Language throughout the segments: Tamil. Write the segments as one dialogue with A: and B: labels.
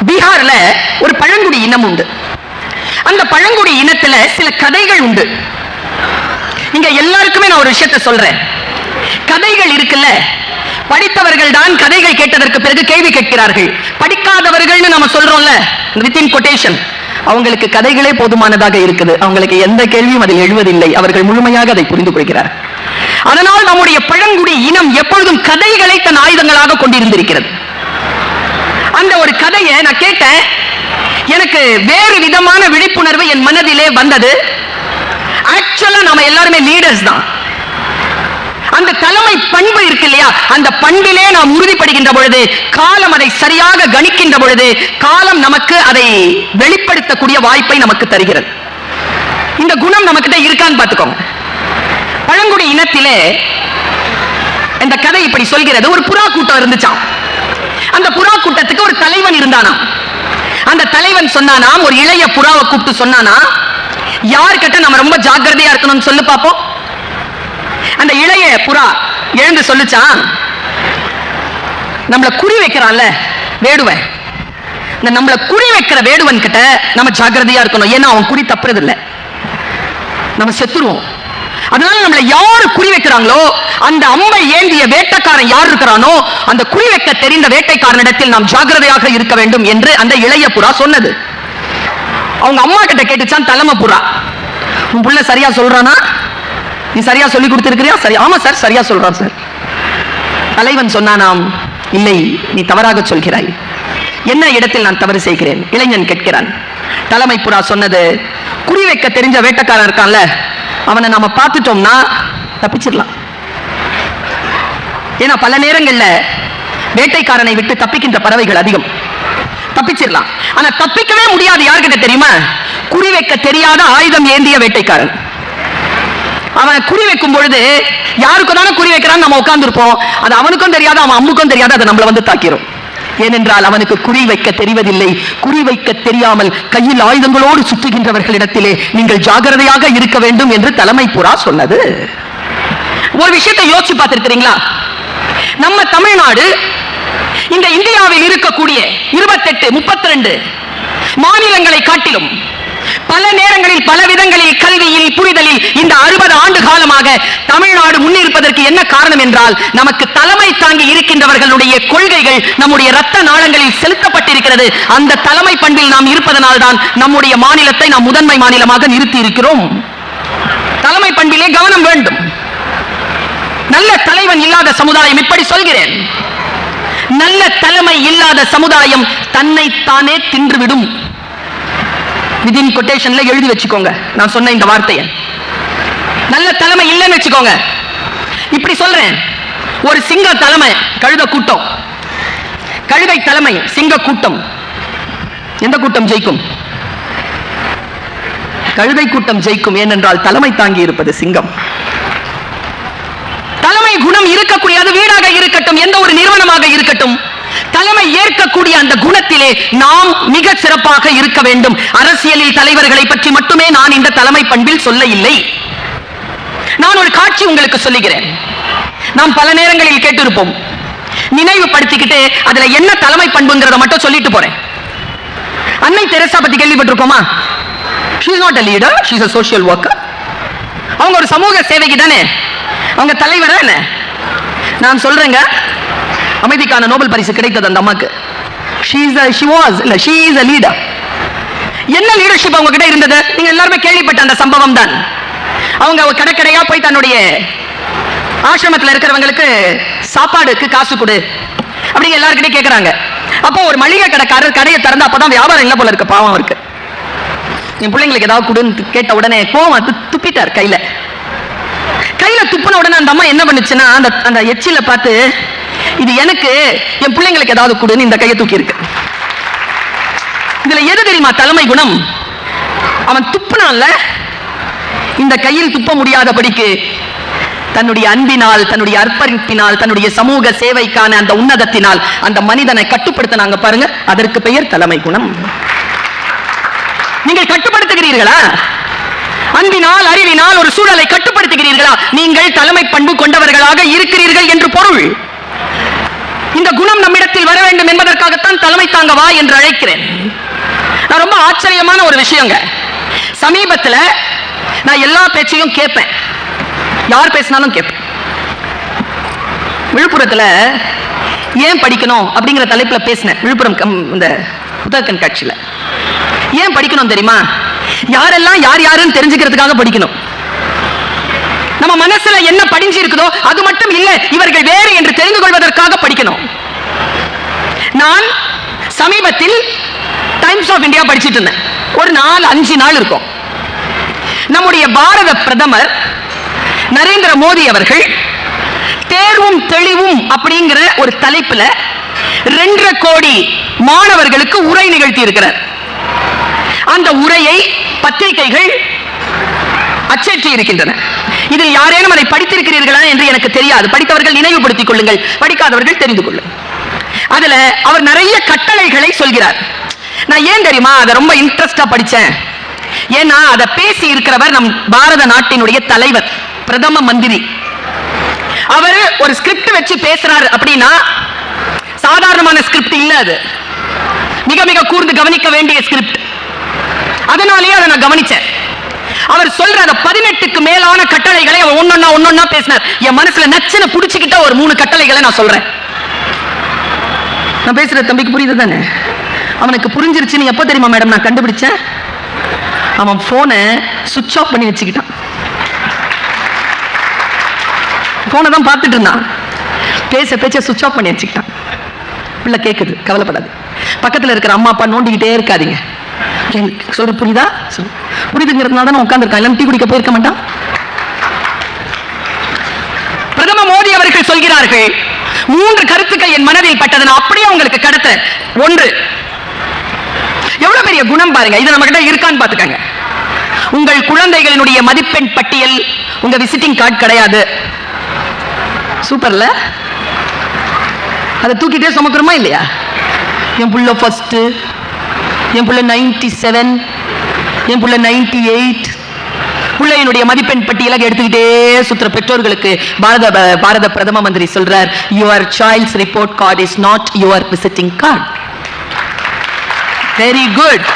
A: பீகார்ல ஒரு பழங்குடி இனம் உண்டு. அந்த பழங்குடி இனத்துல சில கதைகள் உண்டு. இங்க எல்லாருக்குமே நான் ஒரு விஷயத்தை சொல்றேன். கதைகள் இருக்குல்ல, படித்தவர்கள் தான் கதைகள் கேட்டதற்கு பிறகு கேள்வி கேட்கிறார்கள். படிக்காதவர்கள் நம்ம சொல்றோம்ல, வித்தின் கொட்டேஷன், அவங்களுக்கு கதைகளே போதுமானதாக இருக்குது. அவங்களுக்கு எந்த கேள்வியும் அதில் எழுவதில்லை. அவர்கள் முழுமையாக அதை புரிந்து கொள்கிறார். அதனால் நம்முடைய பழங்குடி இனம் எப்பொழுதும் கதைகளை தன் ஆயுதங்களாக கொண்டிருந்திருக்கிறது. அந்த ஒரு கதையை நான் கேட்டேன். எனக்கு வேறு விதமான விழிப்புணர்வு என் மனதிலே வந்தது. ஆக்சுவலா நாம எல்லாருமே லீடர்ஸ் தான். அந்த தலைமை பண்பு இருக்கு இல்லையா, அந்த பண்பிலே நாம் உறுதிப்படுகின்ற பொழுது, காலம் அதை சரியாக கணிக்கின்ற பொழுது, காலம் நமக்கு அதை வெளிப்படுத்தக்கூடிய வாய்ப்பை நமக்கு தருகிறது. இந்த குணம் நமக்கிட்ட இருக்கான்னு பார்த்துக்கோங்க. பழங்குடி இனத்திலே இந்த கதை இப்படி சொல்கிறது. ஒரு புறா கூட்டம் இருந்துச்சாம். அந்த புறா கூட்டத்துக்கு ஒரு தலைவன் இருந்தானாம். அந்த தலைவன் சொன்னானாம், ஒரு இளைய புறாவை கூப்பிட்டு சொன்னானா, யார்கிட்ட நம்ம ரொம்ப ஜாக்கிரதையா இருக்கணும்னு சொல்லு பாப்போம். அந்த இளைய புறா எழுந்து சொல்லுச்சான், நம்மள குறி வைக்கிறான்ல வேடுவன், இந்த நம்மள குறி வைக்கிற வேடுவன் கிட்ட நம்ம ஜாக்கிரதையா இருக்கணும். ஏன்னா அவன் குறி தப்புறது இல்லை, நம்ம செத்துருவோம். அதனால நம்மள யாரு குறி வைக்கிறாங்களோ, அந்த அம்பை ஏந்திய வேட்டைக்காரன் யார் இருக்கிறானோ, அந்த குறி வைக்க தெரிந்த வேட்டைக்காரனிடத்தில் நாம் ஜாக்கிரதையாக இருக்க வேண்டும் என்று அந்த இளைய புறா சொன்னது. அவங்க அம்மா கிட்ட கேட்டுச்சான் தலைமை புறா, உன் புள்ள சரியா சொல்றானா, நீ சரியா சொல்லி கொடுத்திருக்கிறியா? சரி, ஆமா சார், சரியா சொல்றான் சார். தலைவன் சொன்னானாம், இல்லை, நீ தவறாக சொல்கிறாய். என்ன இடத்தில் நான் தவறு செய்கிறேன்? இளைஞன் கேட்கிறான். தலைமை புறா சொன்னது, குறி வைக்க தெரிஞ்ச வேட்டைக்காரன் இருக்கான்ல, அவனை நாம பார்த்துட்டோம்னா தப்பிச்சிடலாம். ஏன்னா பல நேரங்கள்ல வேட்டைக்காரனை விட்டு தப்பிக்கின்ற பறவைகள் அதிகம். தப்பிச்சிடலாம். ஆனா தப்பிக்கவே முடியாது. யார்கிட்ட தெரியுமா? குறி வைக்க தெரியாத ஆயுதம் ஏந்திய வேட்டைக்காரன். அவனை குறி வைக்கும் பொழுது, யாருக்கு தானே குறி வைக்கிறான்னு நம்ம உட்கார்ந்து இருப்போம். அது அவனுக்கும் தெரியாது, அவன் அம்முக்கும் தெரியாது, அதை நம்மள வந்து தாக்கிறோம். ஏனென்றால் அவனுக்கு குறி வைக்க தெரிவதில்லை. குறி வைக்க தெரியாமல் கையில் ஆயுதங்களோடு சுற்றுகின்றவர்களிடத்திலே நீங்கள் ஜாகிரதையாக இருக்க வேண்டும் என்று தலைமை புறா சொன்னது. ஒரு விஷயத்தை யோசிச்சு பார்த்திருக்கிறீங்களா? நம்ம தமிழ்நாடு இந்த இந்தியாவில் இருக்கக்கூடிய 28, 32 மாநிலங்களை காட்டிலும் பல நேரங்களில் பல விதங்களில் கல்வியில் புரிதலில் இந்த 60 ஆண்டு காலமாக தமிழ்நாடு முன்னிருப்பதற்கு என்ன காரணம் என்றால், நமக்கு தலைமை தாங்கி இருக்கின்றவர்களுடைய கொள்கைகள் நம்முடைய ரத்த நாளங்களில் செலுத்தப்பட்டிருக்கிறது. அந்த தலைமை பண்பில் நாம் இருப்பதனால் தான் நம்முடைய மாநிலத்தை நாம் முதன்மை மாநிலமாக நிறுத்தி இருக்கிறோம். தலைமை பண்பிலே கவனம் வேண்டும். நல்ல தலைவன் இல்லாத சமுதாயம், இப்படி சொல்கிறேன், நல்ல தலைமை இல்லாத சமுதாயம் தன்னை தானே தின்றுவிடும். விதின் கொட்டேஷன்ல எழுதி வச்சுக்கோங்க நான் சொன்ன இந்த வார்த்தையை. நல்ல தலைமை இல்லைன்னு வச்சுக்கோங்க. இப்படி சொல்றேன், ஒரு சிங்க தலைமை கழுத கூட்டம், கழுதை தலைமை சிங்க கூட்டம், எந்த கூட்டம் ஜெயிக்கும்? கழுதை கூட்டம் ஜெயிக்கும். ஏனென்றால் தலைமை தாங்கி இருப்பது சிங்கம். தலைமை குணம் இருக்கக்கூடிய, அது வீடாக இருக்கட்டும், எந்த ஒரு நிறுவனமாக இருக்கட்டும், தலைமை ஏற்கக்கூடிய அந்த குணத்திலே நாம் மிக சிறப்பாக இருக்க வேண்டும். அரசியலில் தலைவர்களை பற்றி மட்டுமே நான் இந்த தலைமை பண்பில் சொல்ல இல்லை. நான் ஒரு காட்சி உங்களுக்கு சொல்லுகிறேன். நாம் பல நேரங்களில் கேட்டிருப்போம். நினைவுபடுத்திக்கிட்டு அதுல என்ன தலைமை பண்புங்கிறத மட்டும் சொல்லிட்டு போறேன். அன்னை தெரசா பத்தி கேள்விப்பட்டிருக்கோமா? she is not a leader, she is a social worker. அவங்க ஒரு சமூக சேவைக்கு தானே, அவங்க தலைவரா என்ன? நான் சொல்றேங்க, அமைதிக்கான நோபல் பரிசு கிடைத்தது அந்த அம்மாக்கு. she is a leader. என்ன லீடர்ஷிப் அவங்க கிட்ட இருந்தது? நீங்க எல்லாருமே கேள்விப்பட்ட அந்த சம்பவம் தான். அவங்க கடைக்கடையா போய் தன்னுடைய ஆசிரமத்தில் இருக்கிறவங்களுக்கு சாப்பாடுக்கு காசு கொடு அப்படிங்க எல்லாருக்கிட்டே கேட்கறாங்க. அப்போ ஒரு மளிகை கடைக்காரர் கடையை திறந்து, அப்பதான் வியாபாரம் இல்லை போல இருக்கு, பாவம் இருக்கு, என் பிள்ளைங்களுக்கு ஏதாவது கொடுன்னு கேட்ட உடனே கோவம் துப்பிட்டார். கையில துப்புன உடனே அந்த அம்மா என்ன பண்ணுச்சுன்னா, அந்த எச்சில பார்த்து, இது எனக்கு, என் பிள்ளைங்களுக்கு ஏதாவது கொடுன்னு இந்த கையை தூக்கி இருக்கு. இதுல எது தெரியுமா தலைமை குணம்? அவன் துப்புனான்ல, இந்த கையில் துப்ப முடியாதபடிக்கு தன்னுடைய அன்பினால், தன்னுடைய அர்ப்பணிப்பினால், தன்னுடைய சமூக சேவைக்கான அந்த உன்னதத்தினால் அந்த மனிதனை கட்டுப்படுத்தினாங்க பாருங்க. அதற்கு பெயர் தலைமை குணம். நீங்கள் கட்டுப்படுத்துகிறீர்களா? அன்பினால், அறிவினால் ஒரு சூழலை கட்டுப்படுத்துகிறீர்களா? நீங்கள் தலைமை பண்பு கொண்டவர்களாக இருக்கிறீர்கள் என்று பொருள். இந்த குணம் நம்மிடத்தில் வர வேண்டும் என்பதற்காகத்தான் தலைமை தாங்க வா என்று அழைக்கிறேன். நான் ரொம்ப ஆச்சரியமான ஒரு விஷயங்க, சமீபத்தில் நான் எல்லா பேச்சையும் கேட்பேன், யார் பேசினாலும் கேட்பேன். விழுப்புரத்தில் ஏன் படிக்கணும் அப்படிங்கிற தலைப்பில் பேசினேன். விழுப்புரம் இந்த புத்தக கண்காட்சியில் ஏன் படிக்கணும் தெரியுமா? யாரெல்லாம் யார் யாருன்னு தெரிஞ்சுக்கிறதுக்காக படிக்கணும். நம்ம மனசுல என்ன படிஞ்சு இருக்குதோ அது மட்டும் இல்ல, இவர்கள் வேறு என்று தெரிந்து கொள்வதற்காக படிக்கணும். நான் சமீபத்தில் டைம்ஸ் ஆஃப் இந்தியா படிச்சிட்டு இருந்தேன். ஒரு 4-5 நாள் இருக்கும். நம்முடைய பாரத பிரதமர் நரேந்திர மோடி அவர்கள் தேர்வும் தெளிவும் அப்படிங்கிற ஒரு தலைப்புல 2.5 கோடி மாணவர்களுக்கு உரை நிகழ்த்தி இருக்கிறார். அந்த உரையை பத்திரிகைகள் அச்சேற்றி இருக்கின்றன. இதில் யாரேனும் அதை படித்திருக்கிறீர்களா என்று எனக்கு தெரியாது. படித்தவர்கள் நினைவுபடுத்திக் கொள்ளுங்கள், படிக்காதவர்கள் தெரிந்து கொள்ளுங்கள். அதுல அவர் நிறைய கட்டளைகளை சொல்கிறார். நான் ஏன் தெரியுமா அதை ரொம்ப இன்ட்ரெஸ்டா படிச்சேன்? ஏன்னா அதை பேசி இருக்கிறவர் நம் பாரத நாட்டினுடைய தலைவர், பிரதம மந்திரி. அவர் ஒரு ஸ்கிரிப்ட் வச்சு பேசுறாரு அப்படின்னா சாதாரணமான ஸ்கிரிப்ட் இல்ல, அது மிக மிக கூர்ந்து கவனிக்க வேண்டிய ஸ்கிரிப்ட். அதனாலேயே அதை நான் கவனிச்சேன். அவர் சொல்ற 18க்கு மேலான கட்டளைகளை அவர் ஒன்னொன்னா பேசினார். என் மனசுல நச்சுன்னு புடிச்சுக்கிட்ட ஒரு 3 கட்டளைகளை நான் சொல்றேன். நான் பேசுற தம்பிக்கு புரியுது தானே? அவனுக்கு புரிஞ்சிருச்சுன்னு எப்ப தெரியுமா மேடம் நான் கண்டுபிடிச்சேன்? அவன் போனை சுவிட்ச் ஆஃப் பண்ணி வச்சுக்கிட்டான். போனை தான் பார்த்துட்டு இருந்தான், பேச்ச சுவிட்ச் ஆஃப் பண்ணி வச்சுக்கிட்டான். பிள்ளை கேட்குது, கவலைப்படாது. பக்கத்தில் இருக்கிற அம்மா அப்பா நோண்டிக்கிட்டே இருக்காதீங்க. சொல்ற புரியுதா? புரியுதுங்கிறதுனால தான் உட்கார்ந்துருக்கான், இல்லை டீ குடிக்க போயிருக்க மாட்டான். பிரதம மோடி அவர்கள் சொல்கிறார்கள், 3 கருத்துக்கள் என் மனதில் பட்டது, நான் அப்படியே உங்களுக்கு கடத்த. 1, எவ்வளவு பெரிய குணம் பாருங்க, இது நம்ம கிட்ட இருக்கான்னு பாத்துக்கங்க. உங்கள் குழந்தைகளினுடைய மதிப்பெண் பட்டியல் உங்க விசிட்டிங் கார்டு கிடையாது. சூப்பர்ல? அதை தூக்கிட்டே சுமக்கிறோமா இல்லையா? என் புள்ள ஃபர்ஸ்ட், என் புள்ள 97, என் புள்ள 98, பிள்ளையினுடைய மதிப்பெண் பட்டியலை எடுத்துக்கிட்டே சுற்றுற பெற்றோர்களுக்கு பாரத பிரதம மந்திரி சொல்றார், your child's report card is not your visiting card. Very good.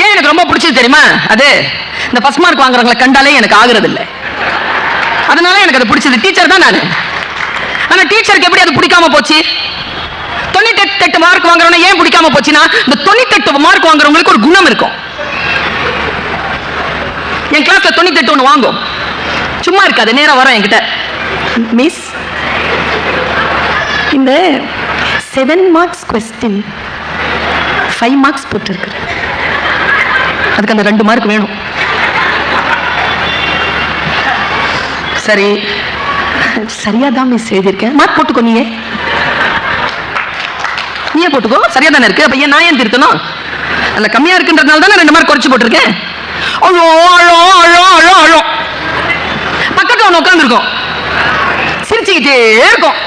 A: ஏன் எனக்கு ரொம்ப பிடிச்சது தெரியுமா? அது இந்த ஃபர்ஸ்ட் மார்க் வாங்குறவங்களை கண்டாலே எனக்கு ஆகுறது இல்லை, அதனால எனக்கு அது பிடிச்சது. டீச்சர் தான் நான். ஆனா டீச்சருக்கு எப்படி அது பிடிக்காம போச்சு? 98 மார்க் வாங்குறவன ஏன் பிடிக்காம போச்சுன்னா, இந்த 98 மார்க் வாங்குறவங்களுக்கு ஒரு குணம் இருக்கும். என் கிளாஸ்ல 98 ஒன்று வாங்கும், சும்மா இருக்காது, நேரம் வரும் என்கிட்ட, மிஸ் இந்த 7 மார்க்ஸ் கொஸ்டின் 5 மார்க்ஸ் போட்டு இருக்கு, அதுக்கு அந்த 2 மார்க் வேணும். சரி, சரியா தான் மிஸ் எழுதியிருக்கேன், மார்க் போட்டுக்கோ, நீயே போட்டுக்கோ, சரியா தானே இருக்கு. அப்ப ஏன் நான் ஏன் திருத்தணும்? அல்ல கம்மியா இருக்குன்றதுனால தானே 2 மார்க் குறைச்சு போட்டிருக்கேன். அழோ அழோ அழோ அழோ அழோ. பக்கத்துல ஒன்று உட்காந்துருக்கோம், சிரிச்சுக்கிட்டே இருக்கும்,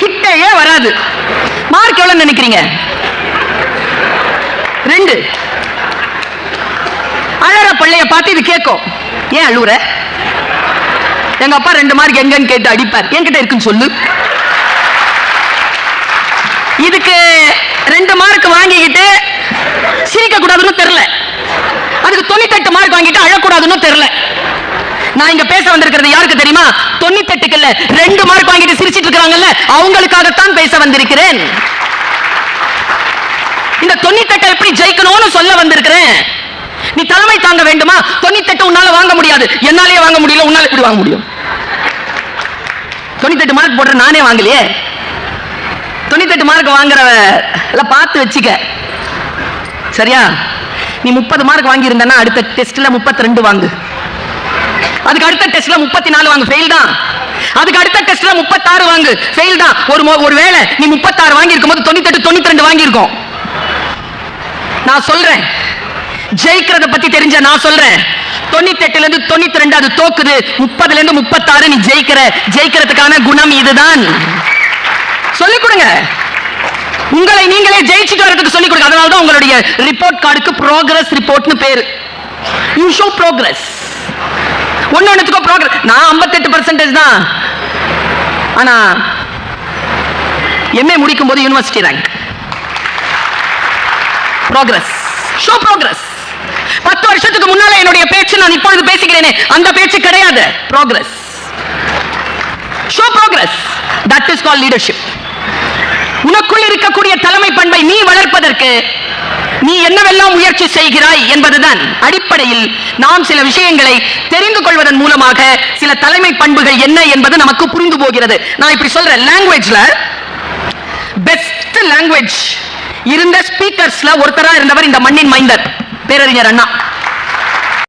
A: கிட்டையே வராது. மார்க் எவ்வளவு நினைக்கிறீங்க? 2. அழற பிள்ளைய பார்த்து இது கேட்கும், ஏன் அழுவுற? எங்க அப்பா 2 மார்க் எங்கன்னு கேட்டு அடிப்பார், என்கிட்ட இருக்குன்னு சொல்லு. இதுக்கு 2 மார்க் வாங்கிக்கிட்டு சிரிக்க கூடாதுன்னு தெரியல, அதுக்கு 98 மார்க் வாங்கிட்டு அழக்கூடாதுன்னு தெரியல. நான் இங்க பேச வந்திருக்கிறது யாருக்கு தெரியுமா? 98க்கு இல்ல, 2 மார்க் வாங்கிட்டு சிரிச்சிட்டு இருக்காங்கல்ல, அவங்களுக்காகத்தான் பேச வந்திருக்கிறேன். இந்த 98 எப்படி ஜெயிக்கணும்னு சொல்ல வந்திருக்கிறேன். நீ தலைமை தாங்க வேண்டுமா? 98 உன்னால வாங்க முடியாது, என்னாலேயே வாங்க முடியல, உன்னால எப்படி வாங்க முடியும்? 98 மார்க் போடுற நானே வாங்கலையே. 98 மார்க் வாங்குறவ பார்த்து வச்சுக்க, சரியா? நீ 30 மார்க் வாங்கி இருந்தா அடுத்த டெஸ்ட்ல 32 வாங்கு, அதுக்கு அடுத்த டெஸ்ட்ல 34 வாங்கு, ஃபெயில் தான். அதுக்கு அடுத்த டெஸ்ட்ல 36 வாங்கு, ஃபெயில் தான். ஒருவேளை நீ 36 வாங்கி இருக்கும்போது 98 92 வாங்கி இருக்கும். நான் சொல்றேன், ஜெயிக்கிறத பத்தி தெரிஞ்ச நான் சொல்றேன், 98ல இருந்து 92 அது தோக்குது, 30ல இருந்து 36 நீ ஜெயிக்கிறதுக்கான குணம் இதுதான். சொல்லிக் கொடுங்க, உங்களை நீங்களே ஜெயிச்சுட்டு வரதுக்கு சொல்லிக் கொடுங்க. அதனால தான் உங்களுடைய ரிப்போர்ட் கார்டுக்கு ப்ரோக்ரஸ் ரிப்போர்ட்னு பேரு. You show progress. ஒண்ணுத்துக்கும் ப்ரோக்ரஸ். நான் 58% தான், ஆனா MA முடிக்கும் போது university rank. Progress, show progress. 10 வருஷத்துக்கு முன்னால என்னுடைய பேச்சு நான் இப்பொழுது பேசுகிறேனே அந்த பேச்சு கிடையாது. Progress, show progress. That is called leadership. உனக்குள் இருக்கக்கூடிய தலைமை பண்பை நீ வளர்ப்பதற்கு நீ என்னவெல்லாம் முயற்சி செய்கிறாய் என்பதுதான் அடிப்படையில் நாம் சில விஷயங்களை தெரிந்து கொள்வதன் மூலமாக சில தலைமை பண்புகள் என்ன என்பது நமக்கு புரிந்து போகிறது. நான் இப்படி சொல்றேன், லாங்குவேஜ்ல பெஸ்ட் லாங்குவேஜ் இருந்த ஸ்பீக்கர்ஸ்ல ஒருத்தரா இருந்தவர் இந்த மண்ணின் மைந்தர் பேரறிஞர் அண்ணா.